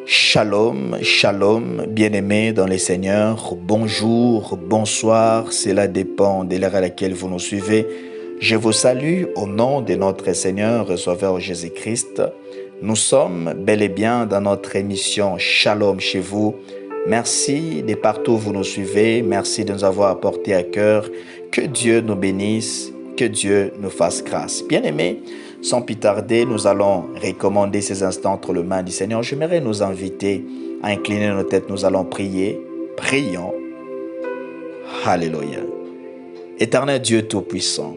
Shalom, shalom, bien-aimés dans les Seigneurs, bonjour, bonsoir, cela dépend de l'heure à laquelle vous nous suivez. Je vous salue au nom de notre Seigneur et Sauveur Jésus-Christ. Nous sommes bel et bien dans notre émission Shalom chez vous. Merci de partout où vous nous suivez, merci de nous avoir apporté à cœur. Que Dieu nous bénisse, que Dieu nous fasse grâce. Bien-aimés, sans plus tarder, nous allons recommander ces instants entre les mains du Seigneur. J'aimerais nous inviter à incliner nos têtes. Nous allons prier. Prions. Alléluia. Éternel Dieu Tout-Puissant,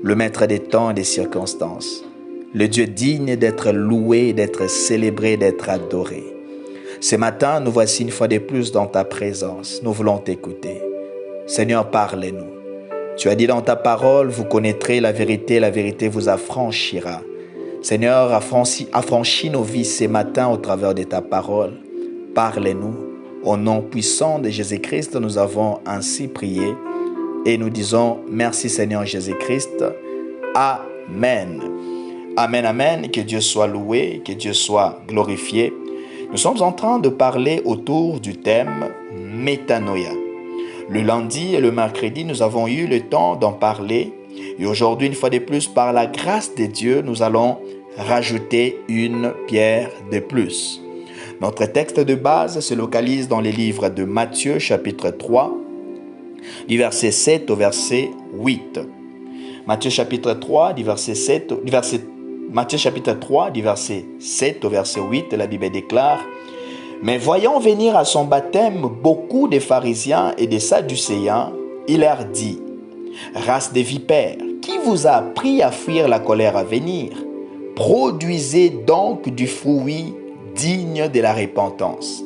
le Maître des temps et des circonstances, le Dieu digne d'être loué, d'être célébré, d'être adoré. Ce matin, nous voici une fois de plus dans ta présence. Nous voulons t'écouter. Seigneur, parle-nous. Tu as dit dans ta parole, vous connaîtrez la vérité vous affranchira. Seigneur, affranchis nos vies ce matin au travers de ta parole. Parle-nous. Au nom puissant de Jésus-Christ, nous avons ainsi prié et nous disons merci Seigneur Jésus-Christ. Amen. Amen, amen. Que Dieu soit loué, que Dieu soit glorifié. Nous sommes en train de parler autour du thème métanoïa. Le lundi et le mercredi, nous avons eu le temps d'en parler. Et aujourd'hui, une fois de plus, par la grâce de Dieu, nous allons rajouter une pierre de plus. Notre texte de base se localise dans les livres de Matthieu, chapitre 3, du verset 7 au verset 8. Matthieu, chapitre 3, du verset 7 au verset 8, la Bible déclare: mais voyant venir à son baptême beaucoup de pharisiens et des sadducéens, il leur dit: race de vipères, qui vous a appris à fuir la colère à venir? Produisez donc du fruit digne de la repentance.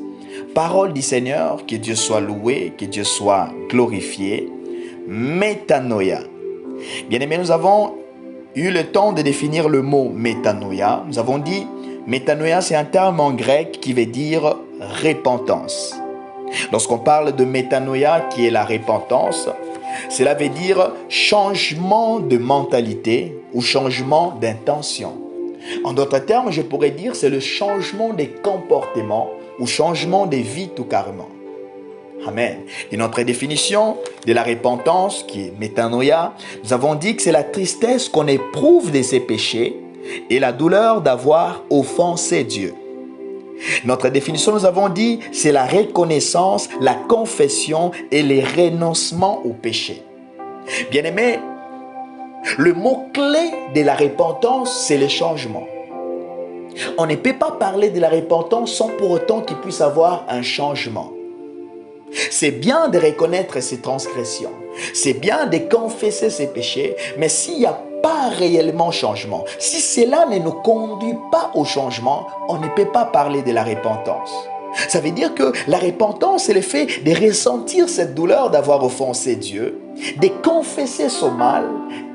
Parole du Seigneur, que Dieu soit loué, que Dieu soit glorifié. Métanoïa. Bien-aimés, nous avons eu le temps de définir le mot métanoïa. Nous avons dit métanoïa, c'est un terme en grec qui veut dire repentance. Lorsqu'on parle de métanoïa, qui est la repentance, cela veut dire changement de mentalité ou changement d'intention. En d'autres termes, je pourrais dire c'est le changement des comportements ou changement de vie tout carrément. Amen. Et notre définition de la repentance, qui est métanoïa, nous avons dit que c'est la tristesse qu'on éprouve de ses péchés et la douleur d'avoir offensé Dieu. Notre définition, nous avons dit, c'est la reconnaissance, la confession et le renoncement au péché. Bien-aimés, le mot-clé de la repentance, c'est le changement. On ne peut pas parler de la repentance sans pour autant qu'il puisse avoir un changement. C'est bien de reconnaître ses transgressions, c'est bien de confesser ses péchés, mais s'il n'y a pas réellement changement, si cela ne nous conduit pas au changement, on ne peut pas parler de la repentance. Ça veut dire que la repentance, c'est le fait de ressentir cette douleur d'avoir offensé Dieu, de confesser son mal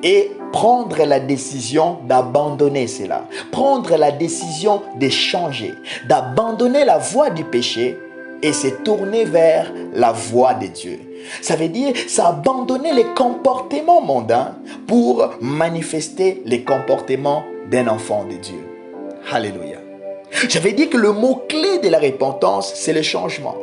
et prendre la décision d'abandonner cela, prendre la décision de changer, d'abandonner la voie du péché et se tourner vers la voie de Dieu. Ça veut dire, c'est abandonner les comportements mondains pour manifester les comportements d'un enfant de Dieu. Alléluia. J'avais dit que le mot-clé de la repentance, c'est le changement.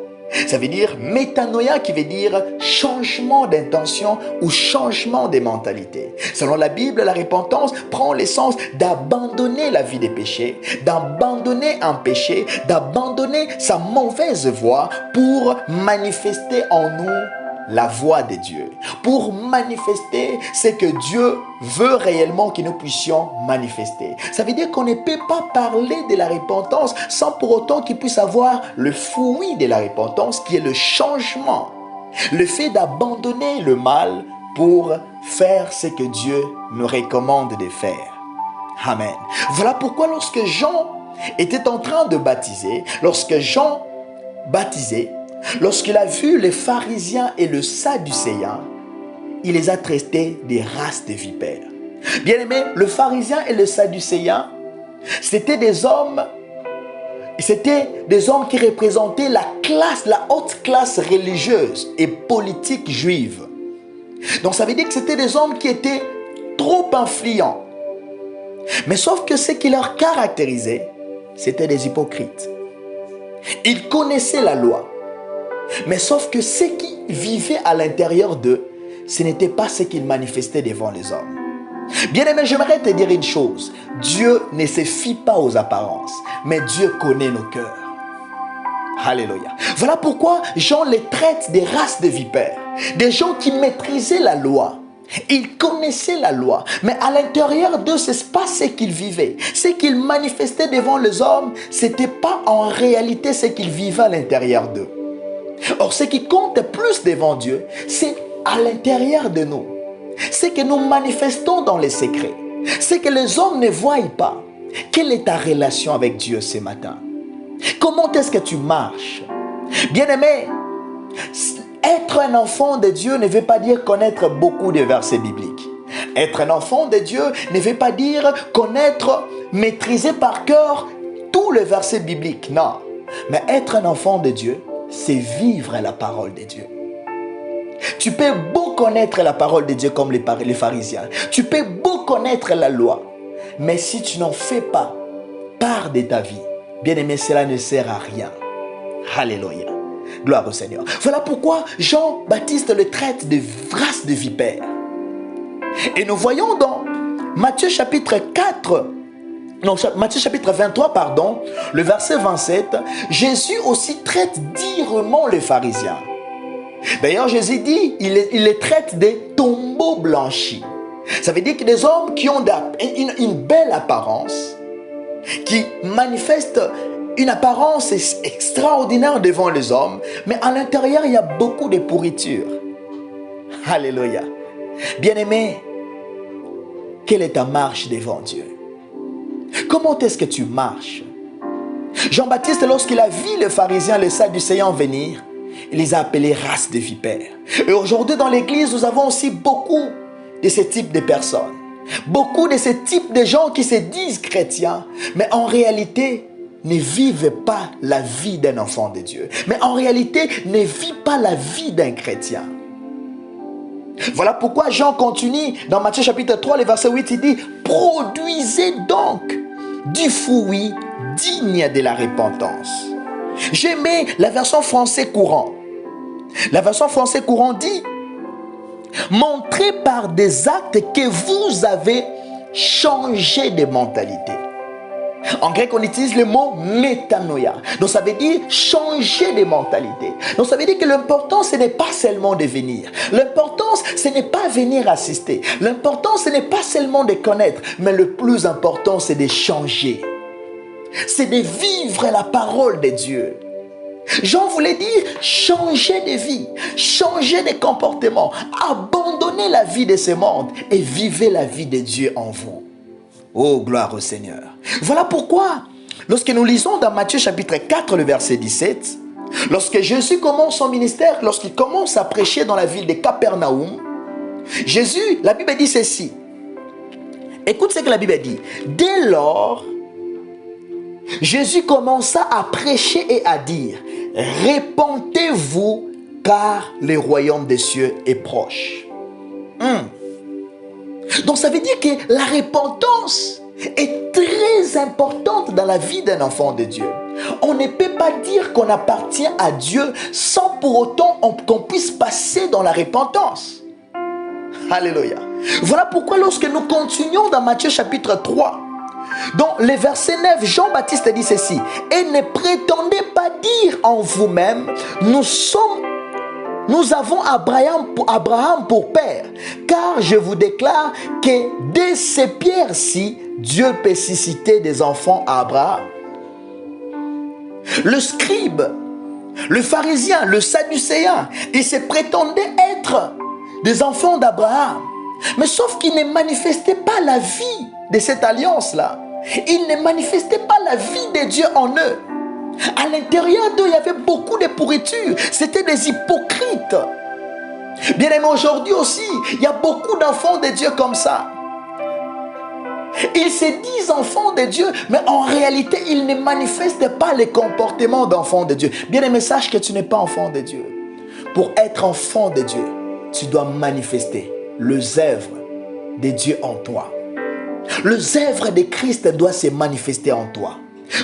Ça veut dire métanoïa, qui veut dire changement d'intention ou changement de mentalité. Selon la Bible, la repentance prend l'essence d'abandonner la vie des péchés, d'abandonner un péché, d'abandonner sa mauvaise voie pour manifester en nous la voix de Dieu, pour manifester ce que Dieu veut réellement que nous puissions manifester. Ça veut dire qu'on ne peut pas parler de la repentance sans pour autant qu'il puisse avoir le fruit de la repentance, qui est le changement, le fait d'abandonner le mal pour faire ce que Dieu nous recommande de faire. Amen. Voilà pourquoi lorsque Jean était en train de baptiser, lorsqu'il a vu les pharisiens et le sadducéen, il les a traités des races de vipères. Bien aimé, le pharisien et le sadducéen, c'était des hommes qui représentaient la haute classe religieuse et politique juive. Donc ça veut dire que c'était des hommes qui étaient trop influents. Mais sauf que ce qui leur caractérisait, c'était des hypocrites. Ils connaissaient la loi. Mais sauf que ce qui vivait à l'intérieur d'eux, ce n'était pas ce qu'ils manifestaient devant les hommes. Bien-aimé, j'aimerais te dire une chose. Dieu ne se fie pas aux apparences, mais Dieu connaît nos cœurs. Alléluia. Voilà pourquoi Jean les traite des races de vipères, des gens qui maîtrisaient la loi. Ils connaissaient la loi, mais à l'intérieur d'eux, ce n'est pas ce qu'ils vivaient. Ce qu'ils manifestaient devant les hommes, ce n'était pas en réalité ce qu'ils vivaient à l'intérieur d'eux. Or, ce qui compte plus devant Dieu, c'est à l'intérieur de nous. Ce que nous manifestons dans les secrets. Ce que les hommes ne voient pas. Quelle est ta relation avec Dieu ce matin? Comment est-ce que tu marches? Bien-aimé, être un enfant de Dieu ne veut pas dire connaître beaucoup de versets bibliques. Être un enfant de Dieu ne veut pas dire connaître, maîtriser par cœur tous les versets bibliques. Non. Mais être un enfant de Dieu, c'est vivre la parole de Dieu. Tu peux beau connaître la parole de Dieu comme les pharisiens. Tu peux beau connaître la loi. Mais si tu n'en fais pas part de ta vie, bien-aimé, cela ne sert à rien. Alléluia. Gloire au Seigneur. Voilà pourquoi Jean-Baptiste le traite de race de vipères. Et nous voyons dans Matthieu chapitre 23, le verset 27, Jésus aussi traite durement les pharisiens. D'ailleurs, Jésus dit, il les traite des tombeaux blanchis. Ça veut dire que des hommes qui ont une belle apparence, qui manifestent une apparence extraordinaire devant les hommes, mais à l'intérieur, il y a beaucoup de pourriture. Alléluia. Bien-aimé, quelle est ta marche devant Dieu? Comment est-ce que tu marches? Jean-Baptiste, lorsqu'il a vu les pharisiens, les Sadducéens venir, il les a appelés race de vipères. Et aujourd'hui, dans l'église, nous avons aussi beaucoup de ce type de personnes. Beaucoup de ce type de gens qui se disent chrétiens, mais en réalité, ne vivent pas la vie d'un enfant de Dieu. Mais en réalité, ne vivent pas la vie d'un chrétien. Voilà pourquoi Jean continue dans Matthieu chapitre 3, le verset 8, il dit « Produisez donc du fruit digne de la repentance. » J'aimais la version français courant. La version français courant dit « Montrez par des actes que vous avez changé de mentalité. » En grec, on utilise le mot métanoïa. Donc, ça veut dire changer de mentalité. Donc, ça veut dire que l'important, ce n'est pas seulement de venir. L'important, ce n'est pas venir assister. L'important, ce n'est pas seulement de connaître. Mais le plus important, c'est de changer. C'est de vivre la parole de Dieu. Jean voulait dire changer de vie, changer de comportement, abandonner la vie de ce monde et vivre la vie de Dieu en vous. Oh, gloire au Seigneur. Voilà pourquoi, lorsque nous lisons dans Matthieu chapitre 4, le verset 17, lorsque Jésus commence son ministère, lorsqu'il commence à prêcher dans la ville de Capernaum, Jésus, la Bible dit ceci. Écoute ce que la Bible dit. Dès lors, Jésus commença à prêcher et à dire, « Répentez-vous, car le royaume des cieux est proche. » Donc ça veut dire que la repentance est très importante dans la vie d'un enfant de Dieu. On ne peut pas dire qu'on appartient à Dieu sans pour autant qu'on puisse passer dans la repentance. Alléluia. Voilà pourquoi lorsque nous continuons dans Matthieu chapitre 3, dans le verset 9, Jean-Baptiste dit ceci. « Et ne prétendez pas dire en vous-même, nous avons Abraham pour père, car je vous déclare que dès ces pierres-ci, Dieu peut susciter des enfants à Abraham. » Le scribe, le pharisien, le sadducéen, ils se prétendaient être des enfants d'Abraham. Mais sauf qu'ils ne manifestaient pas la vie de cette alliance-là. Ils ne manifestaient pas la vie de Dieu en eux. À l'intérieur d'eux, il y avait beaucoup de pourriture. C'était des hypocrites. Bien aimé, aujourd'hui aussi, il y a beaucoup d'enfants de Dieu comme ça. Ils se disent enfants de Dieu, mais en réalité, ils ne manifestent pas les comportements d'enfants de Dieu. Bien aimé, sache que tu n'es pas enfant de Dieu. Pour être enfant de Dieu, tu dois manifester les œuvres de Dieu en toi. Les œuvres de Christ doivent se manifester en toi.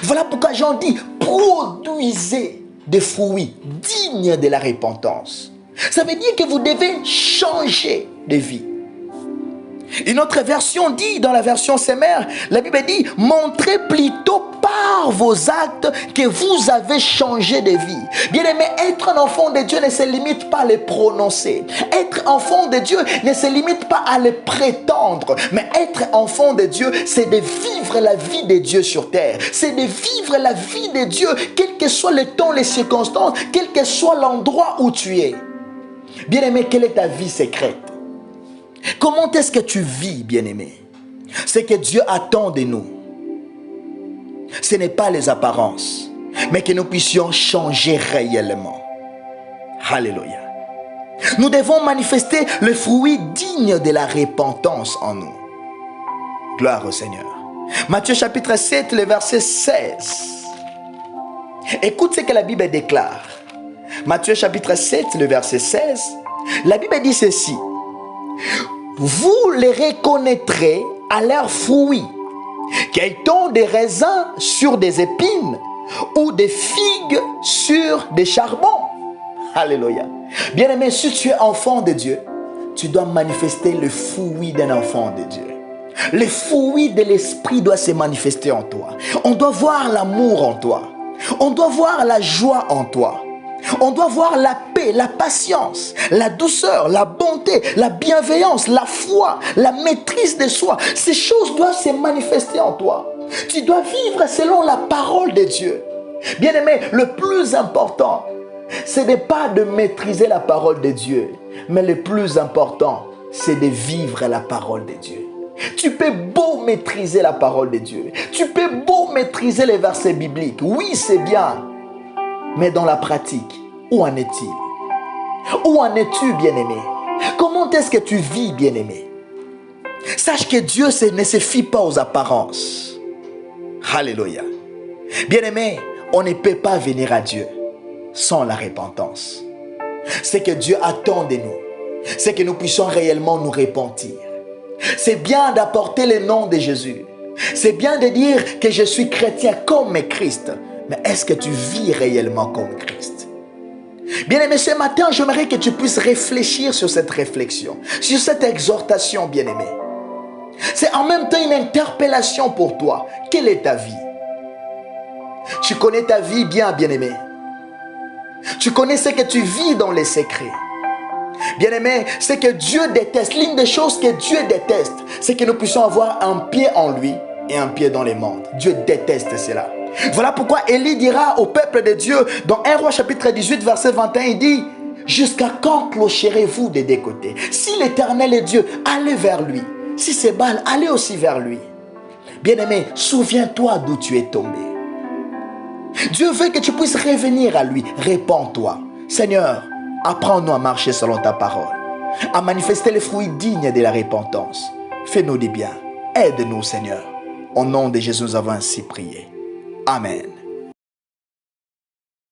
Voilà pourquoi Jean dit, produisez des fruits dignes de la repentance. Ça veut dire que vous devez changer de vie. Une autre version dit, dans la version Semeur, la Bible dit, montrez plutôt par vos actes que vous avez changé de vie. Bien-aimé, être un enfant de Dieu ne se limite pas à les prononcer. Être enfant de Dieu ne se limite pas à les prétendre. Mais être enfant de Dieu, c'est de vivre la vie de Dieu sur terre. C'est de vivre la vie de Dieu, quel que soit le temps, les circonstances, quel que soit l'endroit où tu es. Bien-aimé, quelle est ta vie secrète? Comment est-ce que tu vis, bien-aimé? Ce que Dieu attend de nous, ce n'est pas les apparences, mais que nous puissions changer réellement. Alléluia. Nous devons manifester le fruit digne de la repentance en nous. Gloire au Seigneur. Matthieu chapitre 7, le verset 16. Écoute ce que la Bible déclare. Matthieu chapitre 7, le verset 16. La Bible dit ceci. Vous les reconnaîtrez à leurs fruits. Qu'est-on des raisins sur des épines ou des figues sur des charbons? Alléluia. Bien-aimé, si tu es enfant de Dieu, tu dois manifester le fruit d'un enfant de Dieu. Le fruit de l'esprit doit se manifester en toi. On doit voir l'amour en toi. On doit voir la joie en toi. On doit voir la paix, la patience, la douceur, la bonté, la bienveillance, la foi, la maîtrise de soi. Ces choses doivent se manifester en toi. Tu dois vivre selon la parole de Dieu. Bien-aimé, le plus important, ce n'est pas de maîtriser la parole de Dieu, mais le plus important, c'est de vivre la parole de Dieu. Tu peux beau maîtriser la parole de Dieu. Tu peux beau maîtriser les versets bibliques. Oui, c'est bien. Mais dans la pratique, où en est-il? Où en es-tu, bien-aimé? Comment est-ce que tu vis, bien-aimé? Sache que Dieu ne se fie pas aux apparences. Alléluia. Bien-aimé, on ne peut pas venir à Dieu sans la repentance. Ce que Dieu attend de nous, c'est que nous puissions réellement nous repentir. C'est bien d'apporter le nom de Jésus. C'est bien de dire que je suis chrétien comme Christ. Mais est-ce que tu vis réellement comme Christ? Bien-aimé, ce matin, j'aimerais que tu puisses réfléchir sur cette réflexion, sur cette exhortation, bien-aimé. C'est en même temps une interpellation pour toi. Quelle est ta vie? Tu connais ta vie bien, bien-aimé. Tu connais ce que tu vis dans les secrets. Bien-aimé, ce que Dieu déteste, l'une des choses que Dieu déteste, c'est que nous puissions avoir un pied en lui et un pied dans les mondes. Dieu déteste cela. Voilà pourquoi Élie dira au peuple de Dieu, dans 1 Roi chapitre 18, verset 21, il dit, « Jusqu'à quand clocherez-vous des deux côtés? Si l'Éternel est Dieu, allez vers lui. Si c'est Baal, allez aussi vers lui. » Bien-aimé, souviens-toi d'où tu es tombé. Dieu veut que tu puisses revenir à lui. Répands-toi. Seigneur, apprends-nous à marcher selon ta parole, à manifester les fruits dignes de la repentance. Fais-nous du bien. Aide-nous, Seigneur. Au nom de Jésus, nous avons ainsi prié. Amen.